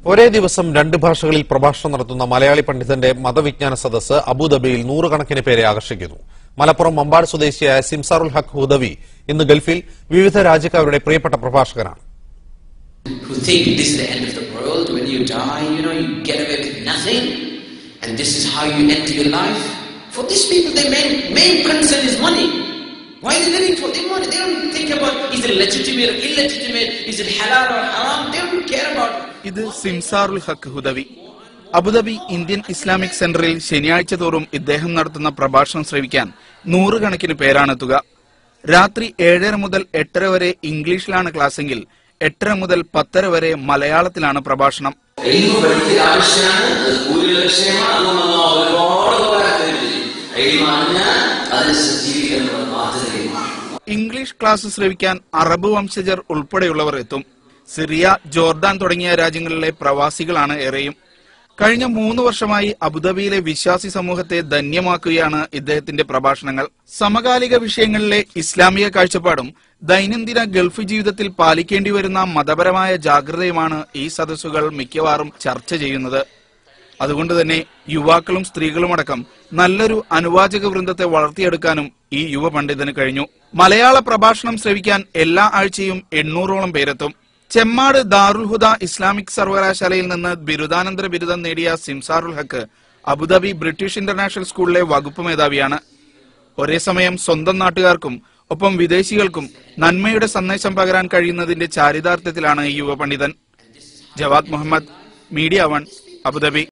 ഒരേ ദിവസം രണ്ട് ഭാഷകളിൽ പ്രഭാഷണം നടത്തുന്ന മലയാളി പണ്ഡിതന്റെ മതവിജ്ഞാന സദസ്സ് അബുദാബിയിൽ നൂറുകണക്കിന് പേരെ ആകർഷിക്കുന്നു. മലപ്പുറം മമ്പാട് സ്വദേശിയായ സിംസാറുൽ ഹഖ് ഹുദവി ഇന്ന് ഗൾഫിൽ വിവിധ രാജ്യക്കാരുടെ പ്രിയപ്പെട്ട പ്രഭാഷകനാണ്. Why are they living for? They don't think about is it legitimate or illegitimate, is it halal or haram. They don't care about it. ഇത് സിംസാറുൽ ഹഖ് ഹുദവി. അബുദാബി ഇന്ത്യൻ ഇസ്ലാമിക് സെന്ററിൽ ശനിയാഴ്ച തോറും ഇദ്ദേഹം നടത്തുന്ന പ്രഭാഷണം ശ്രവിക്കാൻ നൂറുകണക്കിന് പേരാണെത്തുക. രാത്രി 7:30 മുതൽ 8:30 വരെ ഇംഗ്ലീഷിലാണ് ക്ലാസ്സെങ്കിൽ 8:30 മുതൽ 10:30 വരെ മലയാളത്തിലാണ് പ്രഭാഷണം. ഇംഗ്ലീഷ് ക്ലാസ് ശ്രവിക്കാൻ അറബ് വംശജർ ഉൾപ്പെടെയുള്ളവർ എത്തും. സിറിയ, ജോർദാൻ തുടങ്ങിയ രാജ്യങ്ങളിലെ പ്രവാസികളാണ് ഏറെയും. കഴിഞ്ഞ 3 വർഷമായി അബുദാബിയിലെ വിശ്വാസി സമൂഹത്തെ ധന്യമാക്കുകയാണ് ഇദ്ദേഹത്തിന്റെ പ്രഭാഷണങ്ങൾ. സമകാലിക വിഷയങ്ങളിലെ ഇസ്ലാമിക കാഴ്ചപ്പാടും ദൈനംദിന ഗൾഫ് ജീവിതത്തിൽ പാലിക്കേണ്ടി വരുന്ന മതപരമായ ജാഗ്രതയുമാണ് ഈ സദസ്സുകൾ മിക്കവാറും ചർച്ച ചെയ്യുന്നത്. അതുകൊണ്ട് തന്നെ യുവാക്കളും സ്ത്രീകളുമടക്കം നല്ലൊരു അനുവാചക വൃന്ദത്തെ വളർത്തിയെടുക്കാനും ഈ യുവ പണ്ഡിതന് കഴിഞ്ഞു. മലയാള പ്രഭാഷണം ശ്രവിക്കാൻ എല്ലാ ആഴ്ചയും 800ഓളം പേരെത്തും. ചെമ്മാട് ദാറുൽ ഹുദ ഇസ്ലാമിക് സർവകലാശാലയിൽ നിന്ന് ബിരുദാനന്തര ബിരുദം നേടിയ സിംസാറുൽ ഹഖ് അബുദാബി ബ്രിട്ടീഷ് ഇന്റർനാഷണൽ സ്കൂളിലെ വകുപ്പ് മേധാവിയാണ്. ഒരേ സമയം സ്വന്തം നാട്ടുകാർക്കും ഒപ്പം വിദേശികൾക്കും നന്മയുടെ സന്ദേശം പകരാൻ കഴിയുന്നതിന്റെ ചാരിതാർത്ഥ്യത്തിലാണ് ഈ യുവ പണ്ഡിതൻ. Jawad Muhammad, media 1, Abu Dhabi.